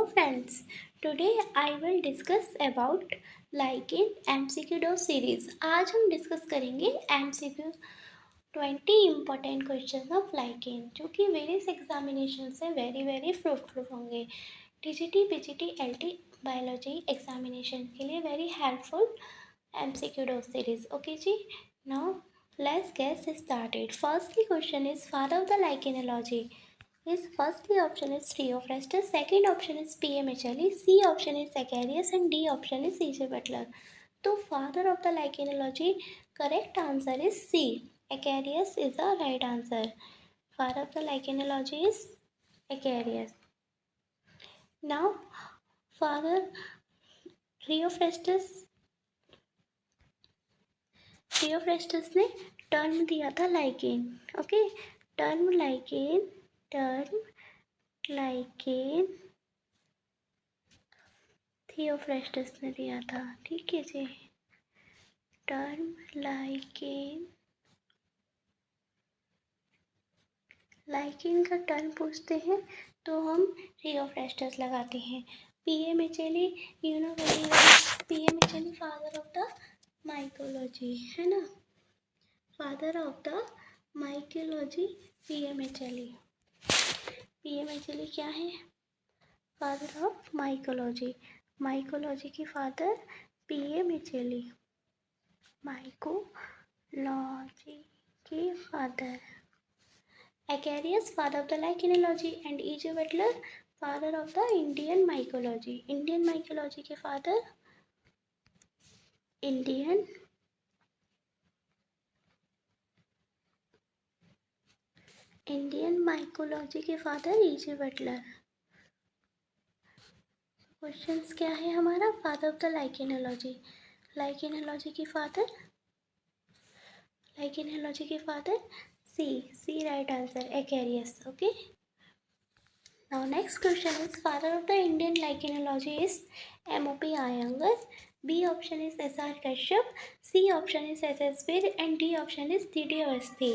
Hello friends, today I will discuss about lichen MCQ series. आज हम discuss करेंगे MCQ 20 important questions of lichen जो कि various examination से वेरी फ्रूटफुल होंगे. TGT, PGT, LT biology examination के लिए very helpful MCQ series. Okay जी, now let's get started. Firstly question is father of the lichenology. His firstly option is Theophrastus, second option is PMHLE, C option is Sacarius and D option is C.J. Butler. तो father of the lichenology correct answer is C. Acarius is the right answer. Father of the lichenology is Acarius. Now father Theophrastus ने term दिया था lichen. Okay, term lichen Theophrastus ने दिया था. ठीक है जी, term lichen का टर्म पूछते हैं तो हम थियोफ्रेस्टस लगाते हैं. PMHLE you know very well, PMHLE father of the mycology है ना, father of the mycology. PMHLE क्या है? फादर ऑफ माइकोलॉजी की फादर PMHLE, माइकोलॉजी की father. Acarius father of the lichenology and E.J. Butler father of the Indian mycology. Indian mycology के father Indian mycology के father E.J. Butler. Questions क्या है हमारा? Father of the lichenology की father C right answer, Acarius. Okay, now next question is father of the Indian lichenology is M.O.P. Iyengar, B option is S.R. Kashyap, C option is S.S. Bir and D option is D.D. Awasthi.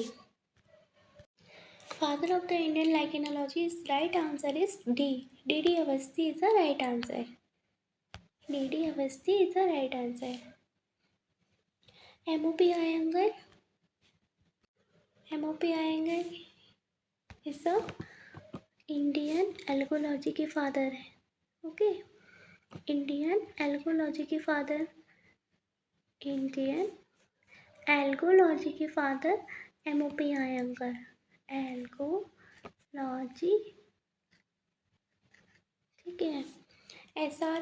Father of the Indian lichenology is right answer is D. D.D. Awasthi is the right answer. M.O.P. Iyengar is the Indian algology के father है. Okay, Indian algology के father M.O.P. Iyengar. Algology, ठीक है. S.R.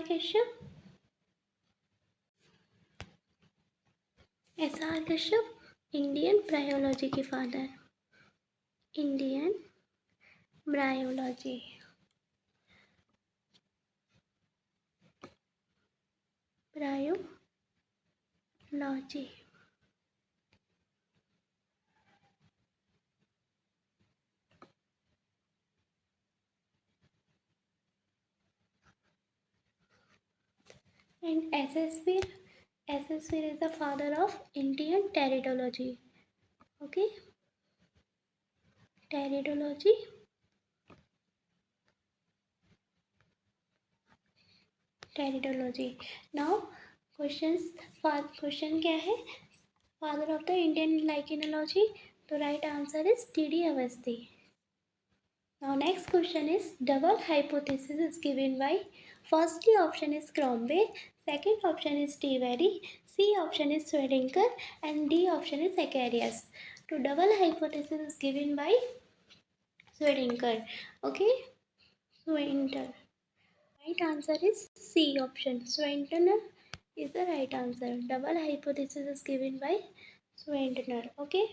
Kashyap Indian bryology के father. Bryology. And S.S. Bir is the father of Indian teratology. Okay, teratology. Now question क्या है? Father of the Indian lichenology, तो right answer is D.D. Awasthi. Now next question is double hypothesis is given by, firstly option is Crombie, second option is T. Very, C option is Swedinger and D option is Acarius. To double hypothesis is given by Swedinger. Okay, Swedinger. Right answer is C option. Swedinger is the right answer. Double hypothesis is given by Swedinger. Okay.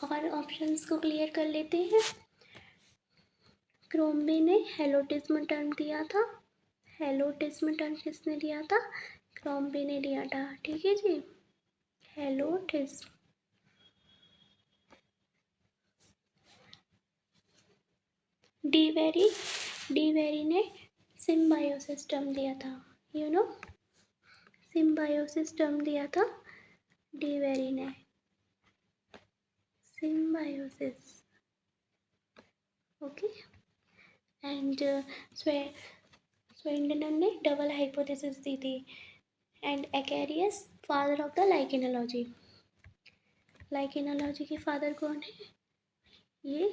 और options को clear कर लेते हैं. क्रोम्बे ने हेलोटिज्म term दिया था. हेलोटिज्म term किसने दिया था? क्रोम्बे ने दिया था. ठीक है जी, हेलोटिज्म. डी वेरी ने सिम्बायोसिस टर्म दिया था. सिम्बायोसिस टर्म दिया था डी वेरी ने. symbiosis. Okay, and Swinton ने डबल हाइपोथेसिस दी थी. And Acharius father of the lichenology. Lichenology के फादर कौन है? ये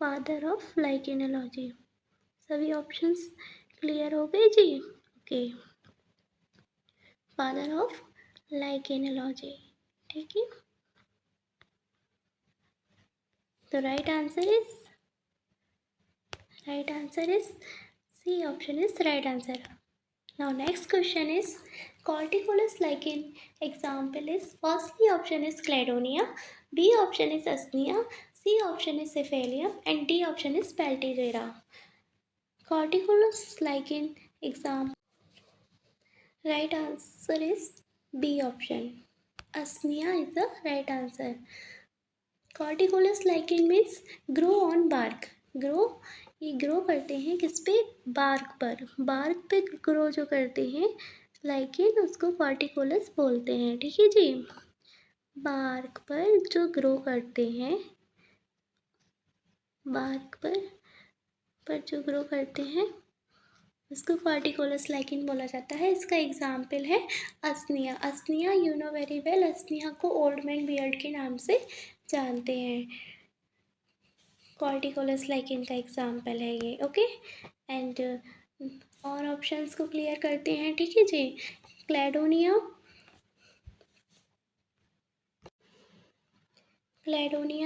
फादर ऑफ लाइकेनोलॉजी. सभी ऑप्शंस क्लियर हो गए जी? Okay, father of lichenology. ठीक है, तो right answer is C option is right answer. Now next question is corticolous lichen. Example is firstly option is cladonia, B option is asnia, C option is cephalium and D option is peltigera. Corticolous lichen example. Right answer is B option. Asnia is the right answer. Corticolous lichen means grow on bark. ये grow करते हैं किस पे? Bark पर. Bark पे grow जो करते हैं लाइकेन, उसको कॉर्टिकोलस बोलते हैं. ठीक है जी, बार्क पर जो ग्रो करते हैं, बार्क पर जो ग्रो करते हैं उसको कॉर्टिकोलस लाइकेन बोला जाता है. इसका एग्जाम्पल है असनिया. असनिया यू नो वेरी वेल, असनिया को ओल्ड मैन बियर्ड के नाम से जानते हैं. कॉर्टिकोलस लाइकेन का एग्जाम्पल है ये. ओके, एंड और ऑप्शंस को क्लियर करते हैं. ठीक है जी, क्लैडोनिया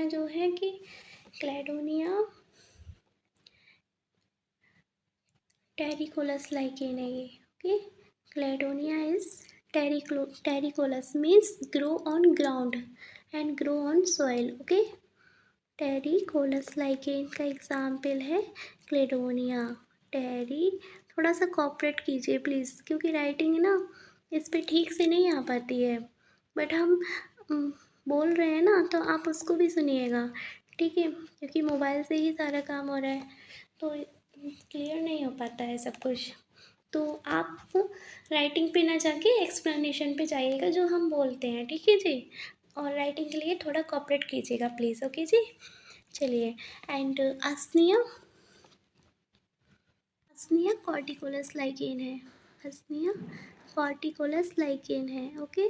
जो है कि क्लैडोनिया टेरिकोलस लाइकेन है ये. Okay, Cladonia is terricolous means grow on ground and grow on soil. Okay, terricolous lichen का एग्जाम्पल है क्लेडोनिया. थोड़ा सा कॉपरेट कीजिए प्लीज़, क्योंकि राइटिंग ना इस पर ठीक से नहीं आ पाती है, बट हम बोल रहे हैं ना, तो आप उसको भी सुनिएगा. ठीक है, क्योंकि मोबाइल से ही सारा काम हो रहा है तो क्लियर नहीं हो पाता है सब कुछ. तो आप राइटिंग पे ना जाके एक्सप्लेनेशन पे जाइएगा जो हम बोलते हैं. ठीक है जी, और राइटिंग के लिए थोड़ा कॉपरेट कीजिएगा प्लीज़. ओके जी, चलिए. एंड असनिया कॉर्टिकोलस लाइकेन है. असनिया कॉर्टिकोलस लाइकेन है. Okay,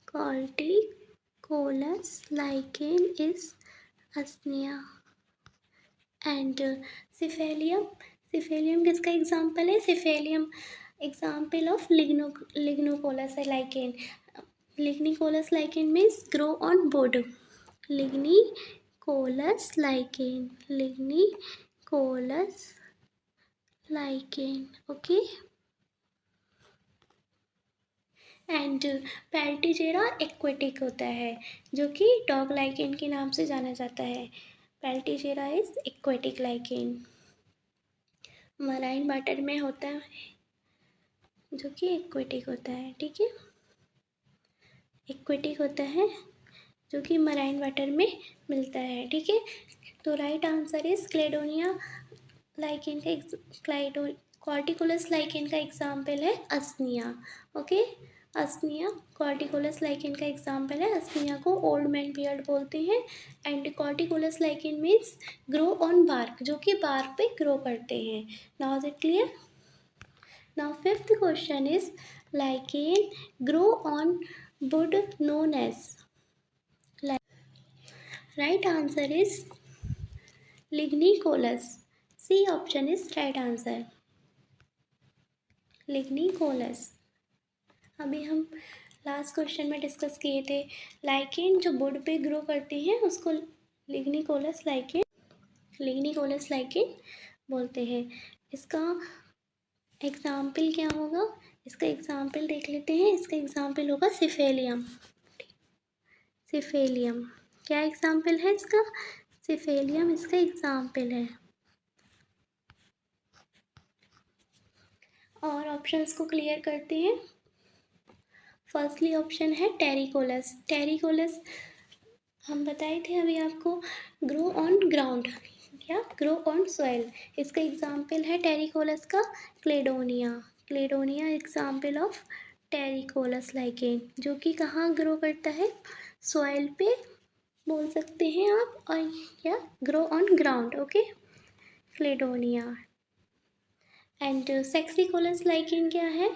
corticolous lichen is Usnea. And Cyphelium किसका एग्जाम्पल है? Cyphelium example of lignicolous lichen. Lignicolous lichen means grow on wood. Lignicolous lichen. Okay, and Peltigera aquatic होता है, जो कि dog lichen के नाम से जाना जाता है. Peltigera is aquatic lichen. Marine water में होता है, जो कि एक्वेटिक होता है. ठीक है, एक्वेटिक होता है जो कि मराइन वाटर में मिलता है. ठीक है, तो right answer is Cladonia lichen का कॉर्टिकोलस लाइकेन का एग्जाम्पल है Usnea. Okay, Usnea corticolous lichen का एग्जाम्पल है. असनिया को ओल्ड मैन बियर्ड बोलते हैं. And corticolous lichen means grow on bark, जो कि बार्क पे ग्रो करते हैं. Now is it clear? Now fifth question is lichen grow on wood known as. Right answer is lignicolous. C option is right answer. lignicolous. अभी हम last question में discuss किए थे, लाइकेन जो वुड पे ग्रो करते हैं उसको लिग्निकोलस लाइकेन बोलते हैं. इसका एग्जाम्पल क्या होगा? इसका एग्जाम्पल देख लेते हैं. इसका एग्जाम्पल होगा सिफेलियम. क्या एग्जाम्पल है इसका? सिफेलियम इसका एग्जाम्पल है. और ऑप्शंस को क्लियर करते हैं. फर्स्टली ऑप्शन है टेरिकोलस. हम बताए थे अभी आपको, ग्रो ऑन ग्राउंड या ग्रो ऑन सॉइल. इसका एग्जाम्पल है टेरिकोलस का क्लेडोनिया एग्जाम्पल ऑफ टेरिकोलस लाइकेन, जो कि कहाँ ग्रो करता है? सॉइल पे बोल सकते हैं आप, और या grow on ground, okay, Cladonia. And saxicolous lichen क्या है?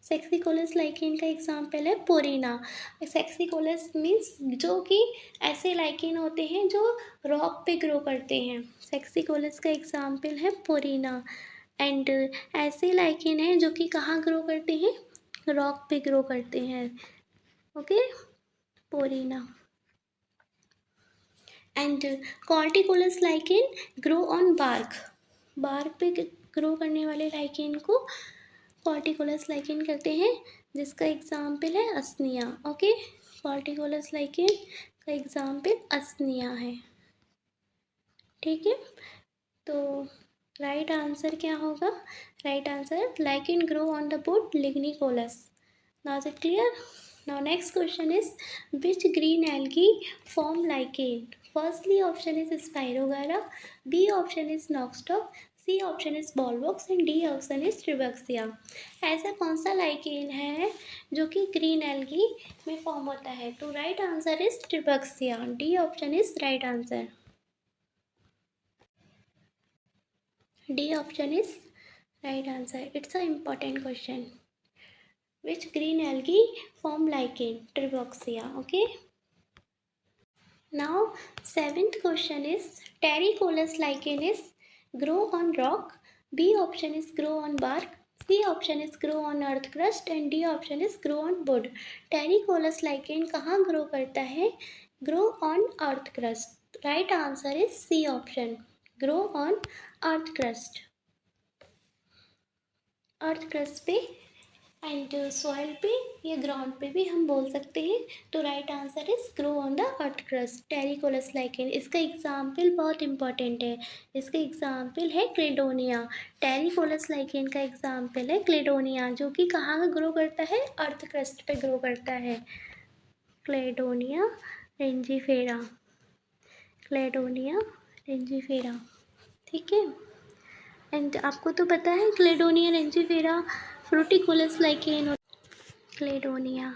सेक्सिकोलस लाइकेन का एग्जाम्पल है पोरीना। सेक्सिकोलस मीन्स जो कि ऐसे लाइकेन होते हैं जो रॉक पे ग्रो करते हैं। सेक्सिकोलस का एग्जाम्पल है पोरीना। एंड ऐसे लाइकेन है जो कि कहाँ ग्रो करते हैं? रॉक पे ग्रो करते हैं, okay, Porina. And corticolous lichen grow on bark. Bark पे ग्रो करने वाले लाइकेन को कॉर्टिकोलस लाइकेन कहते हैं, जिसका एग्जाम्पल है असनिया, ओके। कॉर्टिकोलस लाइकेन का एग्जाम्पल असनिया है, ठीक है। तो राइट आंसर क्या होगा? Right answer lichen grow on the wood lignicolous. Now is it clear? Now next question is, which green algae form lichen? Firstly option is Spirogyra, B option is Nostoc, C option is Volvox and D option is Tribexia. ऐसा कौन सा lichen है जो कि green algae में form होता है? तो right answer is Trebouxia, D option is right answer, D option is right answer. It's a important question. Which green algae form lichen? Tribexia, okay. Now, seventh question is, Terricolous lichen is grow on rock, B option is grow on bark, C option is grow on earth crust and D option is grow on wood. Terricolous lichen कहाँ grow करता है? Grow on earth crust. Right answer is C option, grow on earth crust. Earth crust पे and soil पे या ground पे भी हम बोल सकते हैं. तो right answer is grow on the earth crust, terricolous lichen. इसका एग्जाम्पल बहुत इंपॉर्टेंट है. इसका एग्जाम्पल है क्लेडोनिया. टेरिकोलस लाइकेन का एग्जाम्पल है क्लेडोनिया, जो कि कहाँ ग्रो करता है? अर्थ क्रस्ट पे ग्रो करता है. क्लेडोनिया रेंजीफेरा, क्लेडोनिया रेंजीफेरा, ठीक है. एंड आपको तो पता है क्लेडोनिया रेंजीफेरा फ्रूटिकोलस लाइकेन, क्लेडोनिया.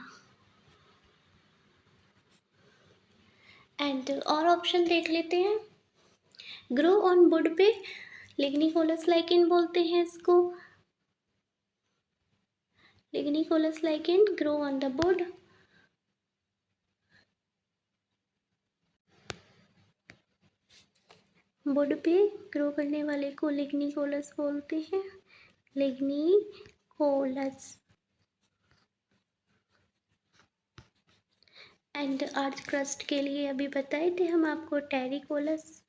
एंड और ऑप्शन देख लेते हैं. ग्रो ऑन वुड पे लिग्निकोलस लाइकेन बोलते हैं इसको. Lignicolous lichen grow on the wood. Wood पे ग्रो करने वाले को लिग्निकोलस बोलते हैं, लिग्निकोलस. एंड अर्थ क्रस्ट के लिए अभी बताए थे हम आपको terricolous,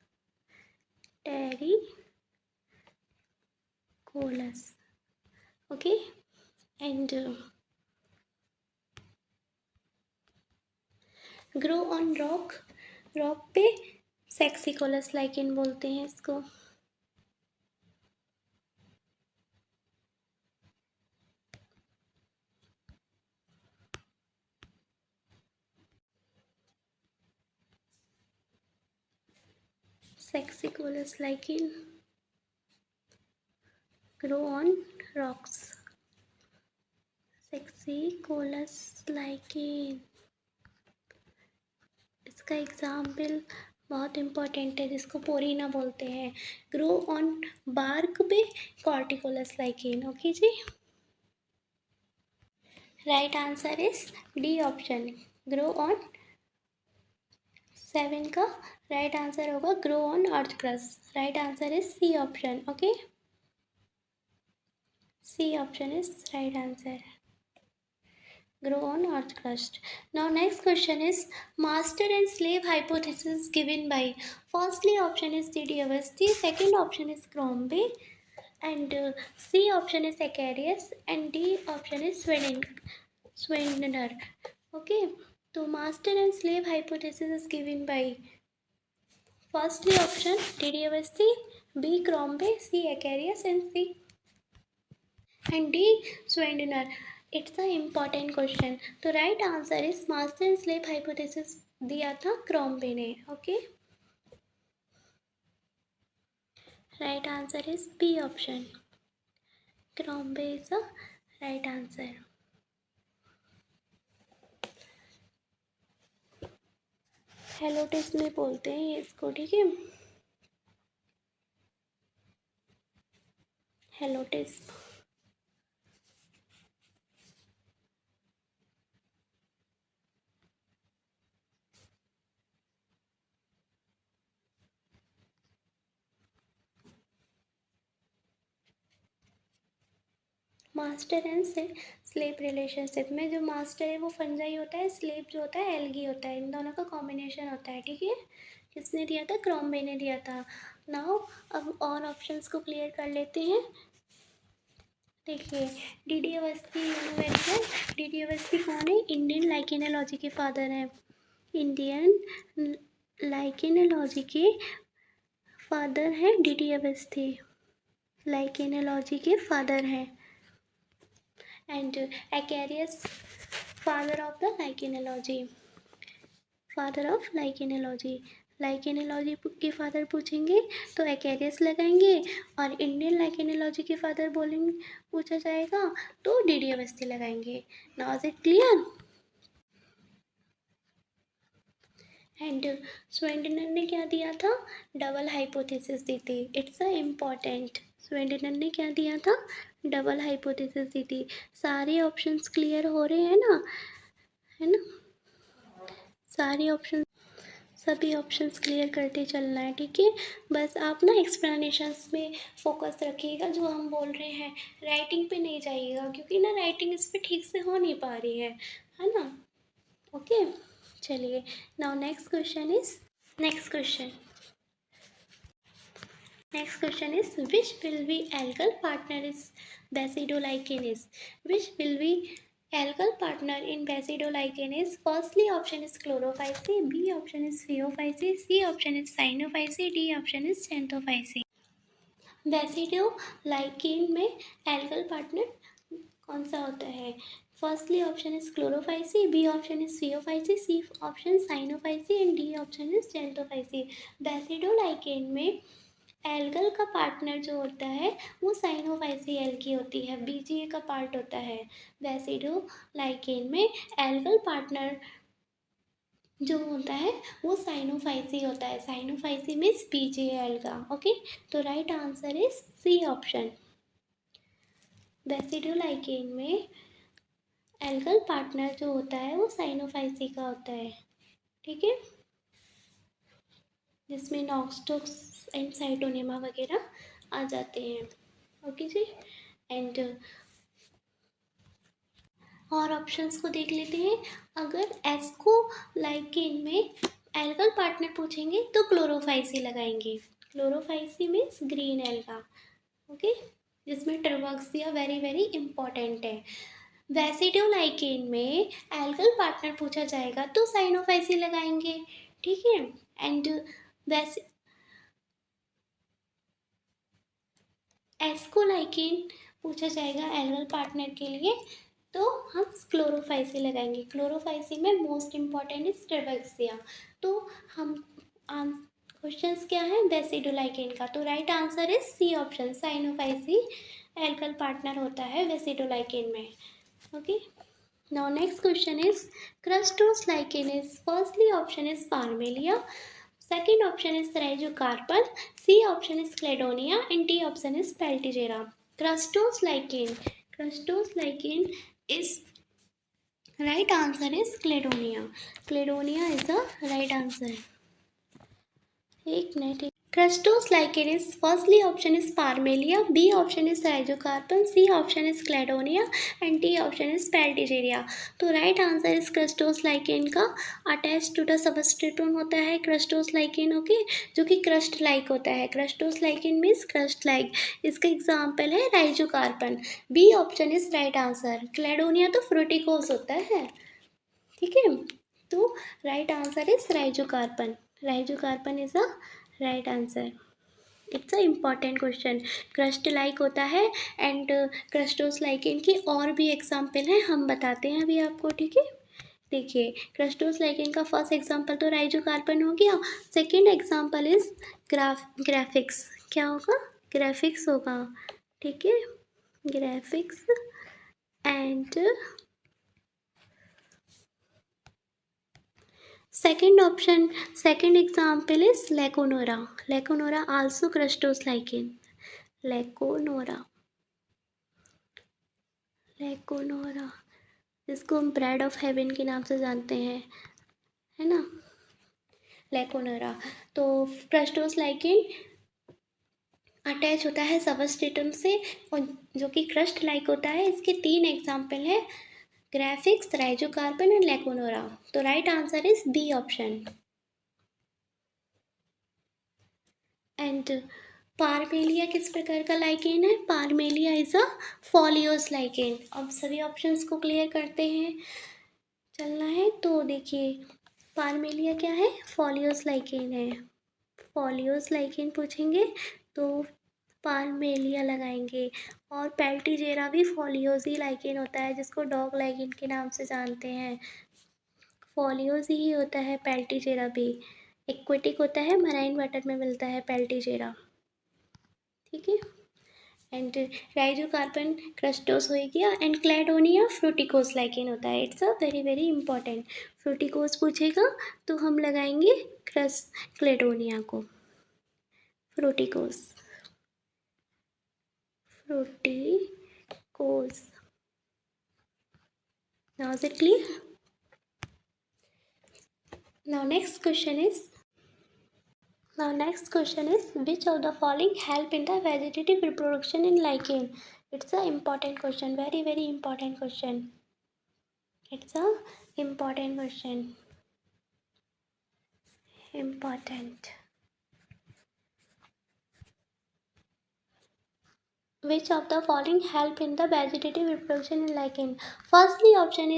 terricolous, okay. And grow on rock, rock पे सेक्सिकोलस लाइकेन बोलते हैं इसको. Sexicolous lichen grow on rocks. Sexicolous lichen, इसका एग्जाम्पल बहुत इम्पोर्टेंट है, जिसको पोरीना बोलते हैं. ग्रो ऑन बार्क पे कॉर्टिकोलस लाइकेन, ओके जी. Right answer is D option, grow on. 7 का राइट आंसर होगा grow on earth crust. Right answer is C option, okay. C option is right answer, grow on earth crust. Now next question is, master and slave hypothesis given by, firstly option is D.D. Awasthi, second option is Crombie, and C option is Acarius and D option is Swindner. Okay, so master and slave hypothesis is given by, firstly option D.D. Awasthi, B Crombie, C Acarius and D Swindner. It's the important question. तो right answer is master and slave hypothesis दिया था Crombie ने, okay. Right answer is B option, Crombie is the right answer. Helotism में बोलते हैं इसको, ठीक है। Helotism. Master and slave relationship में जो मास्टर है वो फंजाई होता है, स्लेव जो होता है एल्गी होता है, इन दोनों का कॉम्बिनेशन होता है, ठीक है। किसने दिया था? क्रॉम्बे ने दिया था। नाउ अब और ऑप्शंस को क्लियर कर लेते हैं। देखिए, D Awasthi universal. D Awasthi कौन है? इंडियन लाइकेनोलॉजी के फादर हैं। इंडियन लाइकेनोलॉजी के फादर हैं डी अवस्थी। लाइकेनोलॉजी के फादर हैं। And Acharius father of the lichenology. Father of lichenology. Lichenology के फादर पूछेंगे तो एक्वेरियस लगाएंगे, और इंडियन लाइकेनोलॉजी के फादर बोलेंगे, पूछा जाएगा तो डी अवस्थी लगाएंगे। Now is it clear? And Schwendener ने क्या दिया था? डबल हाइपोथेसिस दी थी। It's a important. स्वेंडनर ने क्या दिया था? डबल हाइपोथेसिस दी थी। सारे ऑप्शंस क्लियर हो रहे हैं ना? है ना? सारे ऑप्शन, सभी ऑप्शंस क्लियर करते चलना है, ठीक है। बस आप ना एक्सप्लेनेशंस में फोकस रखिएगा जो हम बोल रहे हैं, राइटिंग पे नहीं जाइएगा, क्योंकि ना राइटिंग इस पर ठीक से हो नहीं पा रही है ना। ओके, चलिए। Now next question is which will be alkyl partner is basidolicane? Which will be alkyl partner in basidolicane? Firstly option is chlorophyce, B option is pheophyce, C option is cyanophyce, D option is xanthophyce. Basidiolichen में algal partner कौन सा होता है? Firstly option is Chlorophyceae, B option is Phaeophyceae, C option Cyanophyceae and D option is Xanthophyceae. Basidiolichen में algal का partner जो होता है वो साइनोफाइसी एल्गी होती है, बीजीए का पार्ट होता है। बेसिडोलाइकेन में एल्गल पार्टनर जो होता है वो साइनोफाइसी होता है। Cyanophyceae means BGA alga. Okay, तो right answer is C option. Basidiolichen में एल्गल पार्टनर जो होता है वो साइनोफाइसी का होता है, ठीक है, जिसमें नॉक्सटोक्स एंड साइटोनेमा वगैरह आ जाते हैं। ओके जी। एंड और ऑप्शंस को देख लेते हैं। अगर एस्को लाइकेन में एल्गल पार्टनर पूछेंगे तो क्लोरोफाइसी लगाएंगे। Chlorophyceae means green alga, okay, जिसमें टर्बॉक्सिया वेरी वेरी इंपॉर्टेंट है। बेसिडोलाइकेन में एल्गल पार्टनर पूछा जाएगा तो साइनोफाइसी लगाएंगे, ठीक है। एंड एस्कोलाइकेन पूछा जाएगा एल्गल पार्टनर के लिए तो हम क्लोरोफाइसी लगाएंगे। क्लोरोफाइसी में मोस्ट इम्पॉर्टेंट इज टर्बॉक्सिया। तो हम क्वेश्चंस क्या है बेसिडोलाइकेन का, तो right answer is C option, Cyanophyceae algal partner होता है बेसिडोलाइकेन में। Okay, now next question is crustose lichens. Firstly option is Parmelia, second option is Rhizocarpon, C option is Cladonia and D option is Peltigera. Crustose lichen is right answer is Cladonia. Cladonia is the right answer. एक minute. Crustose lichens, firstly option is Parmelia, B option is Rhizocarpon, C option is Cladonia and D option is Peltigeria. तो right answer इस Crustose lichen का attach to the सबस्ट्रेटोन होता है Crustose lichen, okay, जो कि crust like होता है। Crustose lichen means crust like. इसका एग्जाम्पल है Rhizocarpon। B option is right answer. Cladonia तो फ्रूटिकोस होता है, ठीक है, तो right answer is Rhizocarpon. Rhizocarpon इज अ right answer. It's a important question. Crust like होता है एंड क्रस्टोस लाइक, इनकी और भी एग्जाम्पल हैं, हम बताते हैं अभी आपको, ठीक है। देखिए, क्रस्टोस लाइकेन का फर्स्ट एग्जाम्पल तो राइजोकार्पन हो गया। Second example is graphics. क्या होगा? ग्राफिक्स होगा, ठीक है, graphics. And Second option, second example is Leconora. Leconora also crustose lichen. Leconora, लेकोनोरा, जिसको हम ब्रेड ऑफ हेवन के नाम से जानते हैं, है ना, लेकोनोरा। तो क्रस्टोस लाइकेन अटैच होता है सबस्ट्रेटम से और जो कि क्रस्ट लाइक होता है। इसके 3 एग्जाम्पल है, ग्राफिक्स, राइजोकार्बन एंड लेकोनोरा। तो right answer is B option. And Parmelia किस प्रकार का लाइकेन है? Parmelia is a foliose lichen. अब सभी ऑप्शंस को क्लियर करते हैं, चलना है तो देखिए, पारमेलिया क्या है? फॉलियोस लाइकेन है। फॉलियोस लाइकेन पूछेंगे तो पारमेलिया लगाएंगे। और पेल्टीजेरा भी फॉलियोस ही लाइकेन होता है, जिसको डॉग लाइकेन के नाम से जानते हैं। फॉलियोस ही होता है पेल्टीजेरा भी। एक्वेटिक होता है, मराइन वाटर में मिलता है पेल्टीजेरा, ठीक है। एंड राइजोकार्बन क्रस्टोस हो गया। एंड क्लेडोनिया फ्रूटिकोस लाइकेन होता है। It's a very very important. Fruticose पूछेगा तो हम लगाएंगे क्लेडोनिया को, fruticose, fruticose. Now is it clear? Now next question is which of the following help in the vegetative reproduction in lichen? It's a important question, very very important question. It's a important question. Important. Which of the following help in the vegetative reproduction in lichen? Firstly option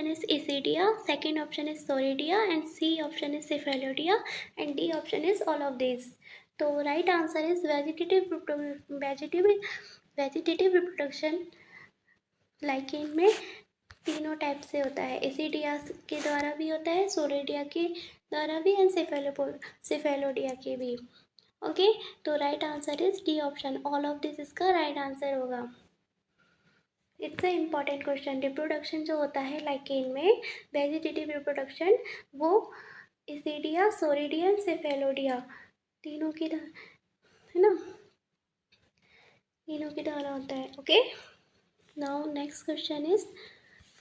is Isidia, second option is Soridia, and C option is Cephalodia, and D option is all of these. तो right answer is vegetative reproduction lichen में तीनों type से होता है। एसिडिया के द्वारा भी होता है, सोरेडिया के द्वारा भी, एंड सेफेलोडिया के भी। ओके, तो right answer is D option, all of this इसका राइट आंसर होगा। It's a important question. Reproduction जो होता है लाइकेन में, वेजिटेटिव रिप्रोडक्शन, वो एसिडिया, सोरिडिया, सेफेलोडिया तीनों की, है ना, तीनों के द्वारा होता है। Okay, now next question is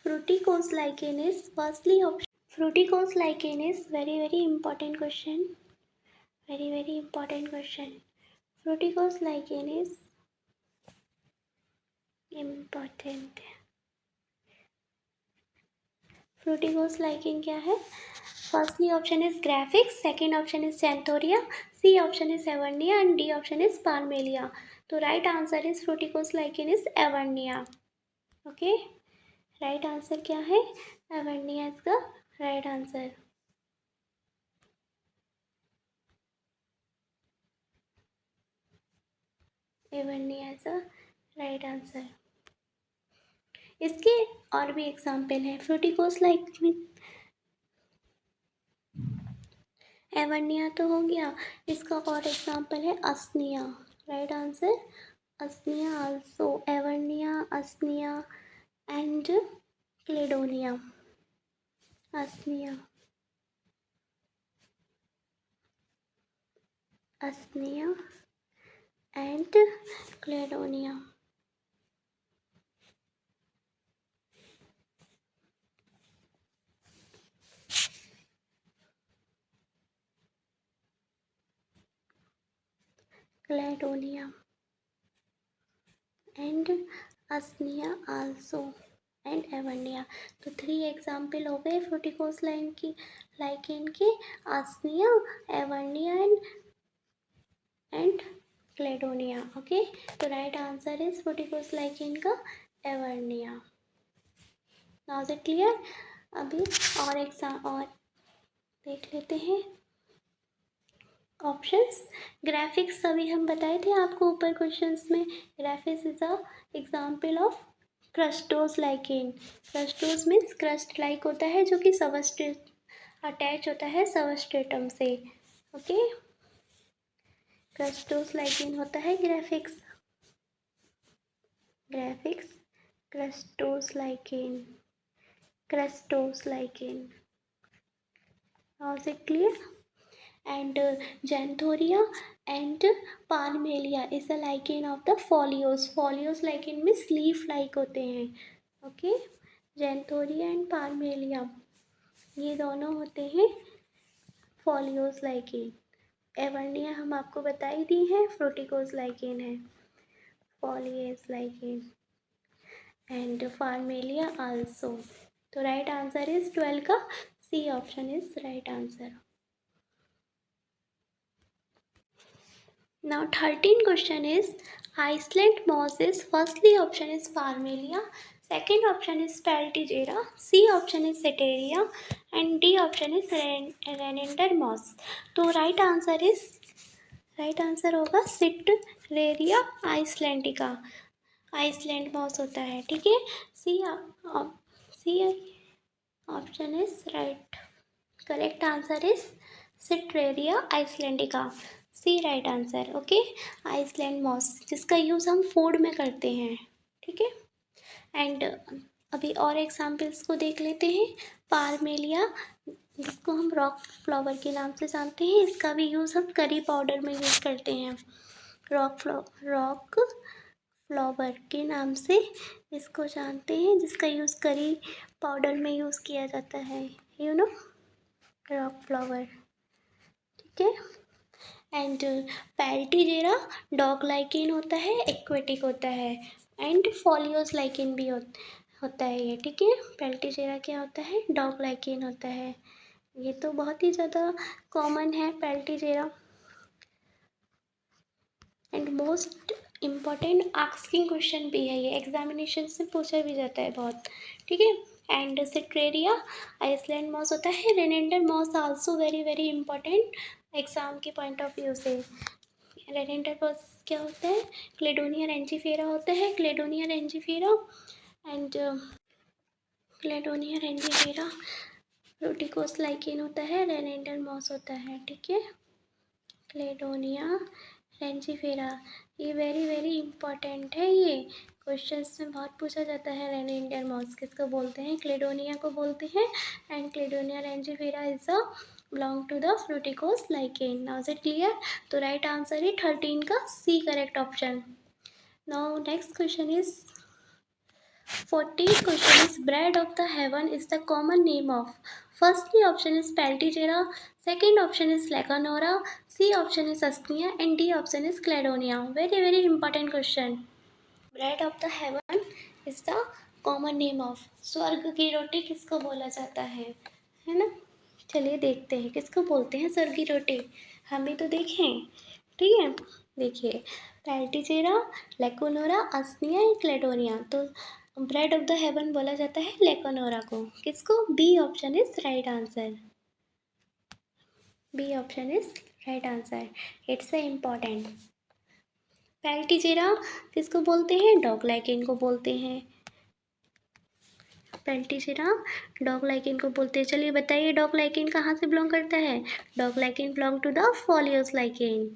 fruticose lichen is firstly option. Fruticose lichen is very very important question, very very important question. Fruticose lichen is important. Fruticose lichen क्या है? Firstly option is Graphics, second option is Xanthoria, C option is Avernia, and D option is Parmelia. तो right answer is Fruticose lichen is Avernia. Okay, right answer क्या है? Avernia is the right answer. Avernia is the right answer. इसके और भी example है। फ्रूटिकोस like एवर्निया तो हो गया, इसका और एग्जाम्पल है Usnea. Right answer Usnea also, Evernia, Usnea and Cladonia. Usnea, Usnea and Cladonia. Cladonia and Usnea also and Evernia. तो 3 एग्जाम्पल हो गए फ्रूटिकोस लाइकेन के, Usnea, Evernia and Cladonia. Okay, तो right answer is fruticose lichen का Evernia. Now is it clear? अभी और exam और देख लेते हैं ऑप्शंस। ग्राफिक्स सभी हम बताए थे आपको ऊपर क्वेश्चंस में। Graphis is a example of crustose lichen. Crustose means crust like होता है, जो कि सबस्ट्रेट अटैच होता है सबस्ट्रेटम से। ओके, क्रस्टोस लाइकेन होता है Graphis. Graphis crustose lichen, crustose lichen. Now is it clear? And Xanthoria and Parmelia is a lichen of the foliose. Foliose lichen means leaf like होते हैं. Okay, Xanthoria and Parmelia ये दोनों होते हैं foliose lichen. एवर्निया हम आपको बता ही दी है, फ्रूटिकोज lichen है, foliose lichen and Parmelia also. तो राइट आंसर इज 12 का C option is right answer. Now 13 question is Iceland moss is firstly option is Parmelia, second option is Peltigera, C option is Setaria and D option is Renender moss. तो right answer होगा Cetraria islandica. Iceland moss होता है. ठीक है, C option is right. Correct answer is Cetraria islandica. C right answer. Okay, Iceland moss जिसका use हम food में करते हैं. ठीक है, एंड अभी और एग्जाम्पल्स को देख लेते हैं. पारमेलिया जिसको हम रॉक फ्लावर के नाम से जानते हैं, इसका भी यूज़ हम करी पाउडर में यूज़ करते हैं. रॉक फ्लावर के नाम से इसको जानते हैं, जिसका यूज़ करी पाउडर में यूज़ किया जाता है. You know rock flower. ठीक है, एंड पैल्टीजेरा डॉग लाइकेन होता है, एक्वेटिक होता है, एंड फॉलियोस लाइकेन भी होता है ये. ठीक है, पैल्टीजेरा क्या होता है, डॉग लाइकेन होता है. ये तो बहुत ही ज़्यादा कॉमन है Peltigera. And most important asking question भी है ये, एग्जामिनेशन से पूछा भी जाता है बहुत. ठीक है, एंड सिट्रेरिया आइसलैंड मॉस होता है. Reindeer moss also very very important exam के पॉइंट ऑफ व्यू से. रेनेंडर मॉस क्या होता है, क्लेडोनिया रेंजीफेरा होता है. क्लेडोनिया रेंजीफेरा एंड क्लेडोनिया रेंजीफेरा रूटिकोस लाइकेन होता है. रेनेंडर मॉस होता है. ठीक है, क्लेडोनिया रेंजीफेरा ये वेरी वेरी इंपॉर्टेंट है. ये क्वेश्चंस में बहुत पूछा जाता है. रेनेंडर मॉस किसको बोलते हैं, क्लेडोनिया को बोलते हैं. And Cladonia rangiferina is a belong to the fruticose lichen. Now is it clear? तो राइट आंसर है 13 का C correct option. Now next question is 14th question is bread of the heaven is the common name of. Firstly option is Peltigera, second option is Lecanora, C option is Asnia and D option is Cladonia. Very very important question. Bread of the heaven is the common name of. स्वर्ग की रोटी किसको बोला जाता है ना. चलिए देखते हैं किसको बोलते हैं स्वर्ग की रोटी. हम भी तो देखें. ठीक है, देखिए पैल्टीजेरा, लेकोनोरा, अस्निया या क्लेडोनिया. तो ब्रेड ऑफ द हेवन बोला जाता है लेकोनोरा को. किसको, B option is right answer. B option is right answer. It's a important. Peltigera किसको बोलते हैं, डॉग लाइकेन को बोलते हैं. पैल्टीजेरा डॉग लाइकेन को बोलते हैं. चलिए बताइए डॉग लाइकेन कहाँ से बिलोंग करता है. Dog lichen belong to the foliose lichen.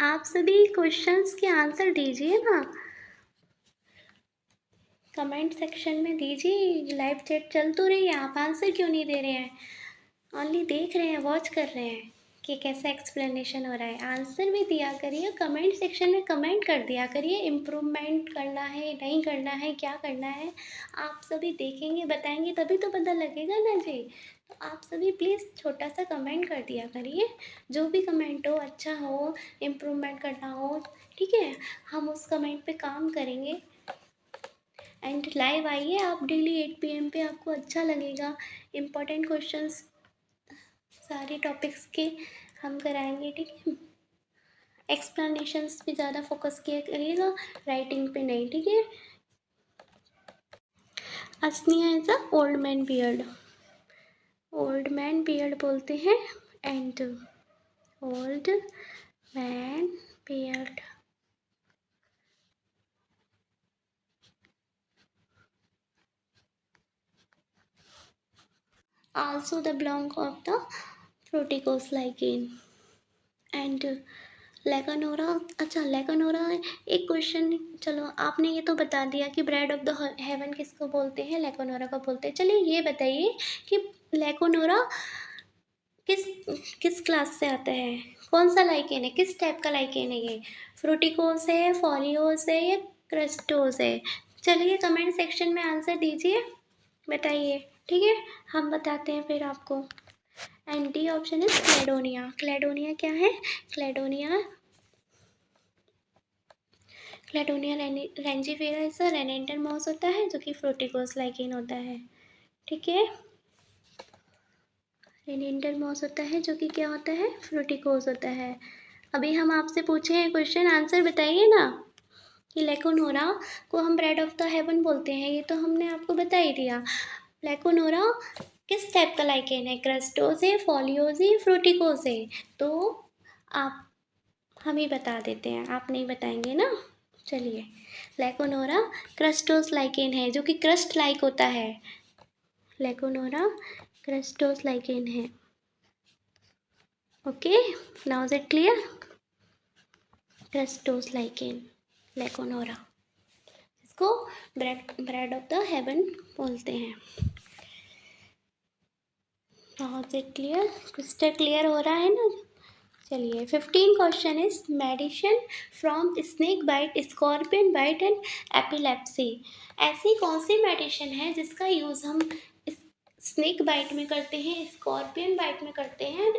आप सभी क्वेश्चंस के आंसर दीजिए ना, कमेंट सेक्शन में दीजिए. लाइव चैट चल तो रही है, आप आंसर क्यों नहीं दे रहे हैं. ओनली देख रहे हैं, वॉच कर रहे हैं कि कैसा एक्सप्लेनेशन हो रहा है. आंसर भी दिया करिए, कमेंट सेक्शन में कमेंट कर दिया करिए. इम्प्रूवमेंट करना है, नहीं करना है, क्या करना है. आप सभी देखेंगे बताएंगे तभी तो पता लगेगा ना जी. तो आप सभी प्लीज़ छोटा सा कमेंट कर दिया करिए. जो भी कमेंट हो, अच्छा हो, इम्प्रूवमेंट करना हो, ठीक है, हम उस कमेंट पे काम करेंगे. एंड लाइव आइए आप डेली 8 PM पे, आपको अच्छा लगेगा. इम्पॉर्टेंट क्वेश्चंस सारे टॉपिक्स के हम कराएंगे. ठीक है, एक्सप्लेनेशंस पे ज़्यादा फोकस किया करिएगा, राइटिंग पे नहीं. ठीक है, Usnea is a old man beard. Old man beard बोलते हैं. And old man beard also the belong of the fruticose lichen. And Lecanora, अच्छा लेकानोरा एक क्वेश्चन, चलो आपने ये तो बता दिया कि ब्रेड ऑफ द हेवन किसको बोलते हैं, लेकानोरा को बोलते हैं। चलिए ये बताइए कि लेकानोरा किस किस क्लास से आता है, कौन सा लाइकेन है, किस टाइप का लाइकेन है ये, फ्रूटिकोस है, फॉलियोस है या क्रस्टोस है। चलिए कमेंट सेक्शन में आंसर दीजिए, बताइए, ठीक है, हम बताते हैं फिर आपको। And D option is Cladonia. Cladonia क्या है, क्लेडोनिया क्लेडोनिया रेंजीफेरा ऐसा रेनेंडर मॉस होता है जो कि फ्रूटिकोस लाइकेन होता है, ठीक है। रेनेंडर मॉस होता है जो कि क्या होता है, फ्रूटिकोस होता है। अभी हम आपसे पूछे हैं क्वेश्चन, आंसर बताइए ना कि लेकोनोरा को हम ब्रेड ऑफ द हेवन बोलते हैं, ये तो हमने आपको बता ही दिया। लेकोनोरा किस टाइप का लाइकेन है, क्रस्टोस है, फॉलियोस है, फ्रूटिकोस है, तो आप हम ही बता देते हैं, आप नहीं बताएंगे ना। चलिए, लेकोनोरा क्रस्टोस लाइकेन है जो कि क्रस्ट लाइक होता है, लेकोनोरा क्रस्टोस लाइकेन है। Okay, now is it clear, crustose lichen Lecanora, इसको ब्रेड ऑफ द हेवन बोलते हैं। Now is it clear, crystal clear हो रहा है ना। चलिए 15 question is medicine from snake bite, scorpion bite and epilepsy. ऐसी कौन सी मेडिसिन है जिसका यूज़ हम स्नेक बाइट में करते हैं, स्कॉर्पियन बाइट में करते हैं,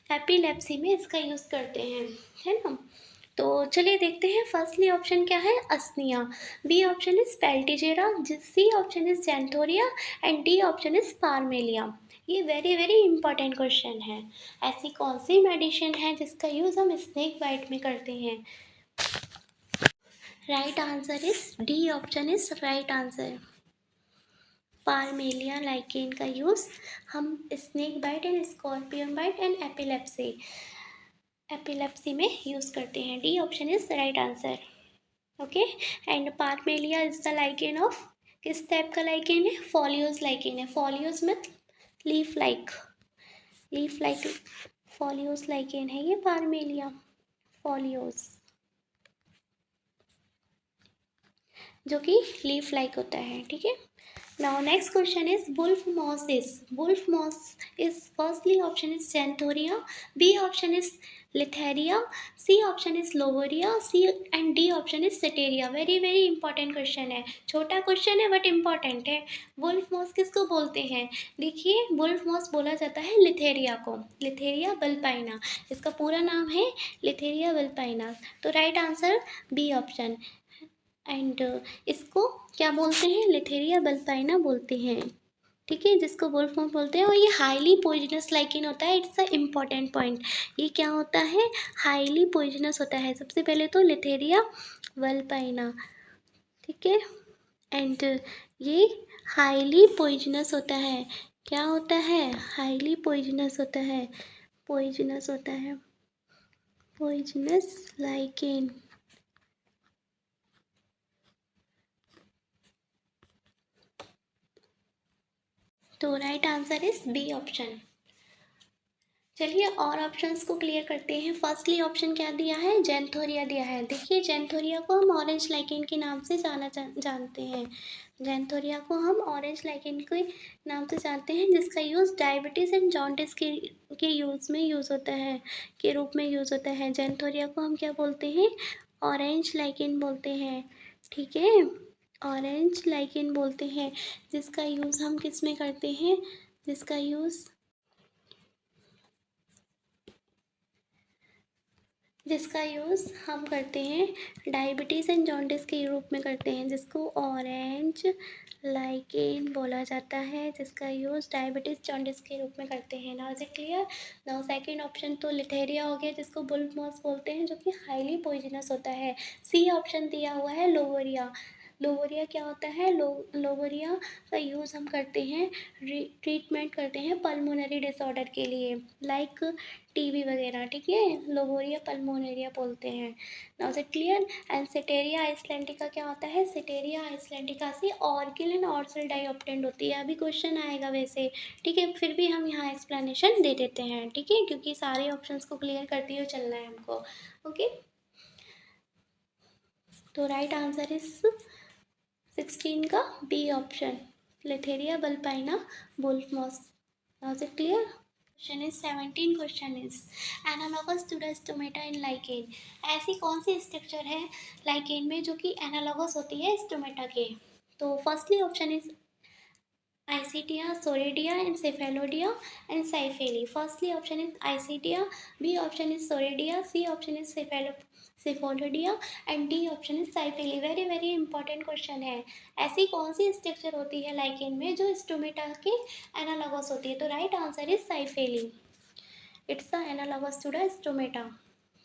एपिलेप्सी में इसका यूज़ करते हैं, है ना। तो चलिए देखते हैं, फर्स्टली ऑप्शन क्या है, Usnea, B option is Peltigera, C option is Xanthoria and D option is Parmelia. ये वेरी वेरी इंपॉर्टेंट क्वेश्चन है, ऐसी कौन सी मेडिसिन है जिसका यूज़ हम स्नेक बाइट में करते हैं। Right answer is D option is right answer, Parmelia lichen का यूज़ हम snake bite and scorpion bite and epilepsy में यूज़ करते हैं। D option is right answer, okay. And Parmelia is the lichen of, किस type का lichen है, foliose lichen है, foliose में leaf like, leaf like foliose lichen है ये पार्मेलिया, फॉलियोस जो कि लीफ लाइक होता है, ठीक है। Now next question is wolf moss is, wolf moss is firstly option is Xanthoria, B option is Litheria, C option is Loweria, C and D option is Setaria। very very important question है, छोटा question है but important है। wolf moss किसको बोलते हैं, देखिए wolf moss बोला जाता है लिथेरिया को, लिथेरिया वल्पाइना, इसका पूरा नाम है लिथेरिया वल्पाइना। तो right answer B option, and इसको क्या बोलते हैं, लिथेरिया वल्पाइना बोलते हैं, ठीक है, जिसको वुल्फ मोथ बोलते हैं। और ये हाईली पॉइजनस लाइकेन होता है, इट्स अ इम्पॉर्टेंट पॉइंट। ये क्या होता है, हाईली पॉइजनस होता है। सबसे पहले तो लिथेरिया वल्पाइना, ठीक है, एंड ये हाईली पॉइजनस होता है, क्या होता है, हाईली पॉइजनस होता है, पॉइजनस होता है, पॉइजनस लाइकेन। तो right answer is B option. चलिए और ऑप्शंस को क्लियर करते हैं। फर्स्टली ऑप्शन क्या दिया है, जेंथोरिया दिया है। देखिए जेंथोरिया को हम ऑरेंज लाइकेन के नाम से जानते हैं, जेंथोरिया को हम ऑरेंज लाइकेन के नाम से जानते हैं, जिसका यूज़ डायबिटीज़ एंड जॉन्डिस के यूज़ में यूज़ होता है, के रूप में यूज़ होता है। जेंथोरिया को हम क्या बोलते हैं, ऑरेंज लाइकेन बोलते हैं, ठीक है, ऑरेंज लाइकेन बोलते हैं, जिसका यूज़ हम किस में करते हैं, जिसका यूज़ हम करते हैं डायबिटीज़ एंड जॉन्डिस के रूप में करते हैं, जिसको ऑरेंज लाइकेन बोला जाता है, जिसका यूज़ डायबिटीज़ जॉन्डिस के रूप में करते हैं। Now is it clear. Now second option तो लिथेरिया हो गया, जिसको बुल्फ मॉस बोलते हैं, जो कि हाईली पॉइजनस होता है। सी ऑप्शन दिया हुआ है लोवरिया, लोवोरिया क्या होता है? लोवोरिया का यूज़ हम करते हैं, ट्रीटमेंट करते हैं पल्मोनरी डिसऑर्डर के लिए, लाइक टीबी वगैरह, ठीक है। लोवोरिया पल्मोनेरिया बोलते हैं। Now is it clear? And Cetraria islandica क्या होता है? सिटेरिया आइसलैंडिका से orchil and orchil dye obtained होती है। अभी क्वेश्चन आएगा वैसे, ठीक है, फिर भी हम यहाँ एक्सप्लेनेशन दे देते हैं, ठीक है, क्योंकि सारे ऑप्शंस को क्लियर करते हुए चलना है हमको। ओके, तो राइट आंसर इज 16 का B option, Letharia vulpina wolf moss. Now is it clear? Question is 17 question is analogous to the stomata in lichen। ऐसी कौन सी स्ट्रक्चर है लाइकेन में जो कि एनालॉगस होती है स्टोमेटा के? तो firstly option is Isidia, Soridia, and Cephalodia, and Cyphali. Firstly option is Isidia, B option is Soridia, C option is Cephalodia, and D option is Cyphali. Very very important question है। ऐसी कौन सी structure होती है lichen में जो stomata के analogous होती है? तो right answer is Cyphali। It's the analogous to the stomata.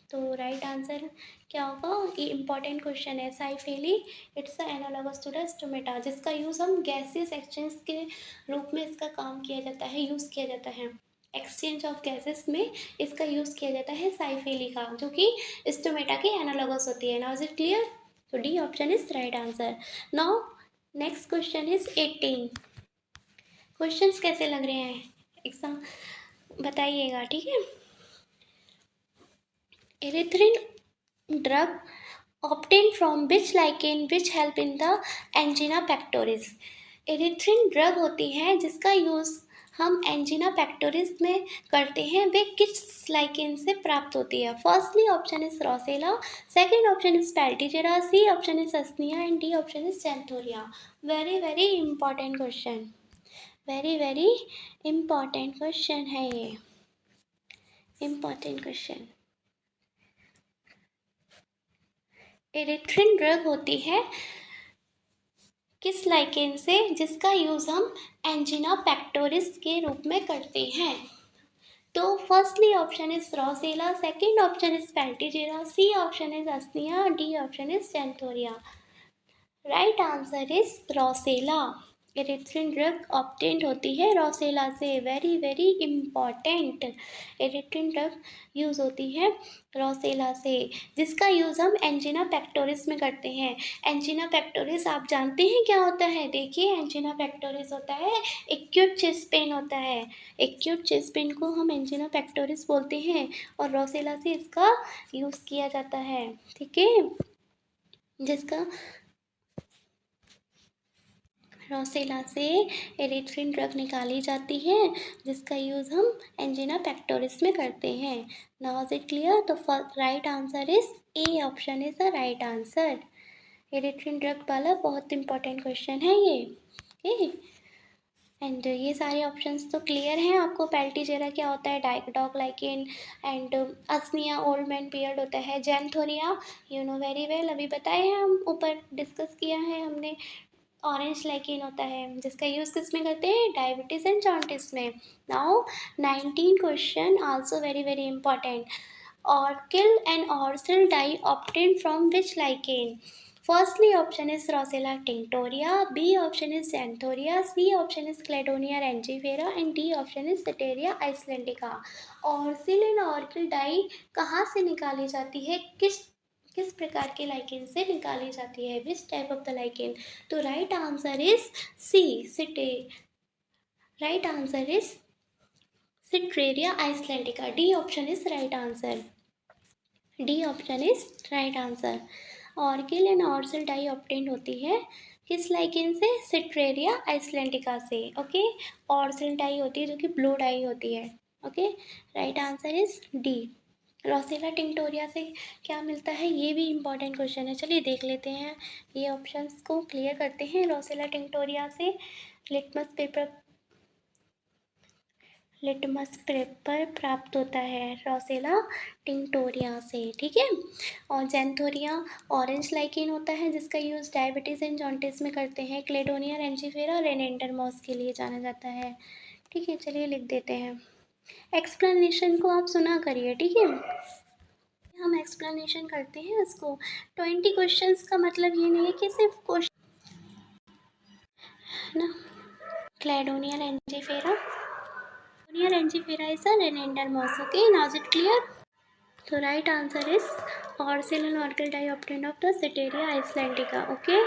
तो राइट आंसर क्या होगा? ये इंपॉर्टेंट क्वेश्चन है। Cyphellae it's analogous to the stomata, जिसका यूज़ हम गैसेस एक्सचेंज के रूप में इसका काम किया जाता है, यूज़ किया जाता है। एक्सचेंज ऑफ गैसेस में इसका यूज़ किया जाता है साइफेली का, जो कि स्टोमेटा के एनालॉगस होती है। Now is it clear? तो D option is right answer. Now next question is 18। Questions कैसे लग रहे हैं एग्जाम बताइएगा, ठीक है। Erythrin drug obtained from which lichen which help in the angina pectoris। Erythrin drug होती है जिसका यूज़ हम एंजिना पेक्टोरिस में करते हैं, वे किस लाइकेन से प्राप्त होती है? Firstly option is Roccella, second option is Peltigera, C option is Usnea, and D option is Xanthoria. Very very important question, very very important question है ये, इंपॉर्टेंट क्वेश्चन। एरिथ्रिन ड्रग होती है किस लाइकेन से जिसका यूज़ हम angina pectoris के रूप में करते हैं? तो firstly option is Roccella, second option is Peltigera, C option is Usnea, D option is Xanthoria. Right answer is Roccella. Erythrin drug obtained होती है रोसेला से। Very very important, erythrin drug use होती है रोसेला से, जिसका use हम angina pectoris में करते हैं। एंजिना पेक्टोरिस आप जानते हैं क्या होता है? देखिए, एंजिना पेक्टोरिस होता है एक्यूट चेस्ट पेन होता है। एक्यूट चेस्ट पेन को हम एंजिना पेक्टोरिस बोलते हैं और रोसेला से इसका यूज़ किया जाता है, ठीक है, जिसका रोसेला से एरिथ्रिन ड्रग निकाली जाती है, जिसका यूज़ हम एंजिना पेक्टोरिस में करते हैं। Now is it clear? तो right answer is A option is the right answer. Erythrin drug वाला बहुत इंपॉर्टेंट क्वेश्चन है ये, ओके। एंड ये सारे ऑप्शंस तो क्लियर हैं आपको। पेल्टिजेरा क्या होता है? Dog lichen. And Usnea old man beard होता है। Xanthoria you know very well, अभी बताए हैं हम, ऊपर डिस्कस किया है हमने। ऑरेंज लाइकेन होता है जिसका यूज़ किस में करते हैं? डायबिटीज़ एंड जॉन्टिस में। Now 19 question also very very important. Orchil and orchil dye obtained from which lichen? Firstly option is Rossella tinctoria, B option is Xanthoria, C option is Cladonia rangifera, and D option is Ceteria icelandica। Orchil and orchil dye कहाँ से निकाली जाती है? किस किस प्रकार के lichen से निकाली जाती है? Which type of the lichen? तो राइट आंसर इज सी, सिटे। Right answer is Cetraria islandica. D option is right answer. D option is right answer. Orchil and orchil dye obtained होती है किस लाइकेन से? सिट्रेरिया आइसलैंडिका से, ओके। ऑर्चिल डाई होती है जो कि ब्लू डाई होती है, okay. Right answer is D. Rosella tinctoria से क्या मिलता है? ये भी इम्पॉर्टेंट क्वेश्चन है, चलिए देख लेते हैं। ये ऑप्शंस को क्लियर करते हैं। रोसेला टिंक्टोरिया से लिटमस पेपर प्राप्त होता है रोसेला टिंक्टोरिया से, ठीक है। और जेंथोरिया ऑरेंज लाइकेन होता है जिसका यूज़ डायबिटीज़ एंड जॉन्टिस में करते हैं। क्लेडोनिया रेंजीफेरा रेनेंडर मॉस के लिए जाना जाता है, ठीक है। चलिए लिख देते हैं। एक्सप्लेनेशन को आप सुना करिए, ठीक है। हम एक्सप्लेनेशन करते हैं इसको। 20 क्वेश्चंस का मतलब ये नहीं है कि सिर्फ क्वेश्चन है ना, Cladonia rangifera. Cladonia rangifera is a renender moss. Okay, now is it clear? So right answer is Orsil and Orchil diopteran of the Citeria islandica. Okay.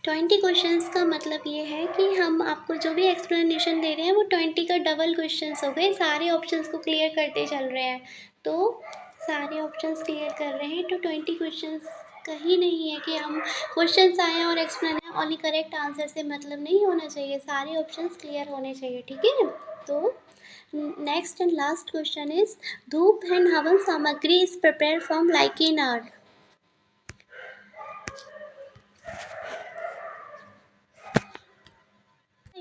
20 questions का मतलब ये है कि हम आपको जो भी एक्सप्लेनेशन दे रहे हैं वो 20 का डबल क्वेश्चंस हो गए। सारे ऑप्शंस को क्लियर करते चल रहे हैं, तो सारे ऑप्शंस क्लियर कर रहे हैं, तो 20 क्वेश्चंस कहीं नहीं है कि हम क्वेश्चंस आए और एक्सप्लेन ओनली करेक्ट आंसर से मतलब नहीं होना चाहिए, सारे ऑप्शंस क्लियर होने चाहिए। ठीक है, तो next and last question is धूप एंड हवन सामग्री is prepare from lichen art.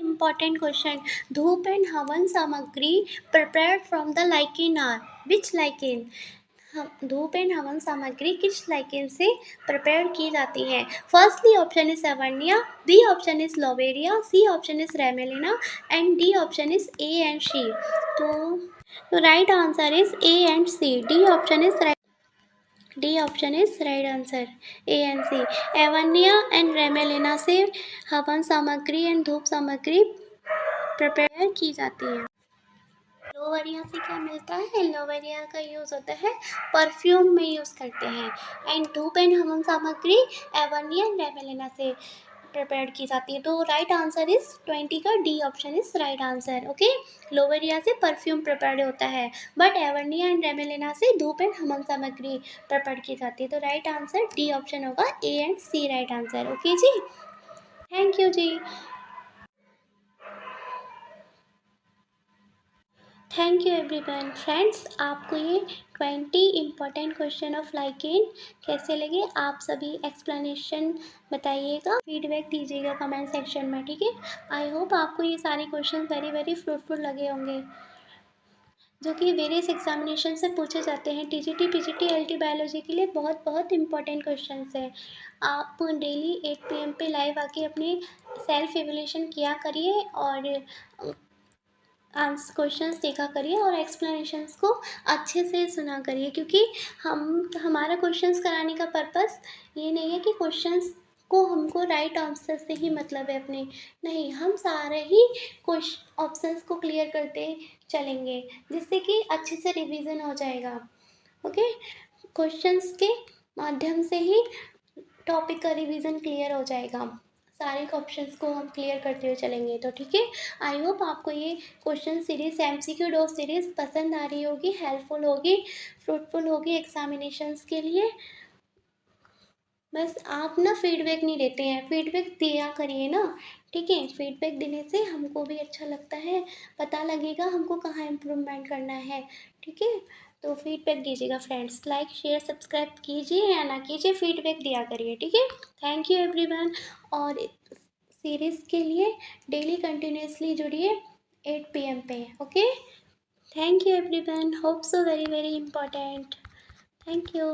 Important question. धूप एंड हवन सामग्री prepared from the lichen are which lichen? धूप एंड हवन सामग्री किस लाइकेन से प्रिपेयर की जाती है? Firstly option is Evernia, B option is लोवेरिया, C option is Ramalina and D option is A and C. तो right answer is A and C, D option is right. D option is right answer, A and C. Evernia and Ramalina से हवन सामग्री and धूप सामग्री prepare की जाती है। लोवेरिया से क्या मिलता है? लोवेरिया का यूज़ होता है परफ्यूम में यूज़ करते हैं। एंड धूप एंड हवन सामग्री एवनिया एंड रेमेलिना से प्रिपेयर की जाती है। तो राइट आंसर इज 20 का D option is right answer. Okay, लोवेरिया से परफ्यूम प्रिपेयर होता है, बट एवर्निया एंड रेमेलिना से धूप एंड हवन सामग्री प्रिपेयर की जाती है। तो राइट आंसर डी ऑप्शन होगा, A and C right answer. Okay जी, थैंक यू जी। Thank you everyone. फ्रेंड्स, आपको ये 20 इम्पॉर्टेंट क्वेश्चन ऑफ लाइकेन कैसे लगे? आप सभी एक्सप्लेनेशन बताइएगा, फीडबैक दीजिएगा कमेंट सेक्शन में। ठीक है, आई होप आपको ये सारे क्वेश्चन वेरी वेरी फ्रूटफुल लगे होंगे, जो कि वेरियस एग्जामिनेशन से पूछे जाते हैं। टीजीटी पीजीटी एलटी बायोलॉजी के लिए बहुत बहुत इंपॉर्टेंट क्वेश्चन है। आप डेली 8 PM पे लाइव आके अपने सेल्फ एवल्यूशन किया करिए और क्वेश्चंस देखा करिए और एक्सप्लेनेशंस को अच्छे से सुना करिए, क्योंकि हमारा क्वेश्चंस कराने का पर्पस ये नहीं है कि क्वेश्चंस को हमको राइट आंसर से ही मतलब है अपने, नहीं, हम सारे ही ऑप्शंस को क्लियर करते चलेंगे, जिससे कि अच्छे से रिवीजन हो जाएगा। ओके, क्वेश्चंस के माध्यम से ही टॉपिक का रिवीजन क्लियर हो जाएगा, सारे ऑप्शंस को हम क्लियर करते हुए चलेंगे। तो ठीक है, आई होप आपको ये क्वेश्चन सीरीज एमसीक्यू डो सीरीज पसंद आ रही होगी, हेल्पफुल होगी, फ्रूटफुल होगी एग्जामिनेशंस के लिए। बस आप ना फीडबैक नहीं देते हैं, फीडबैक दिया करिए ना। ठीक है, फीडबैक देने से हमको भी अच्छा लगता है, पता लगेगा हमको कहाँ इम्प्रूवमेंट करना है। ठीक है, तो फीडबैक दीजिएगा फ्रेंड्स, लाइक शेयर सब्सक्राइब कीजिए या ना कीजिए, फीडबैक दिया करिए। ठीक है, थैंक यू एवरीवन। और सीरीज़ के लिए डेली कंटिन्यूसली जुड़िए 8 PM पे। Okay, thank you everyone, hope so very very important. Thank you.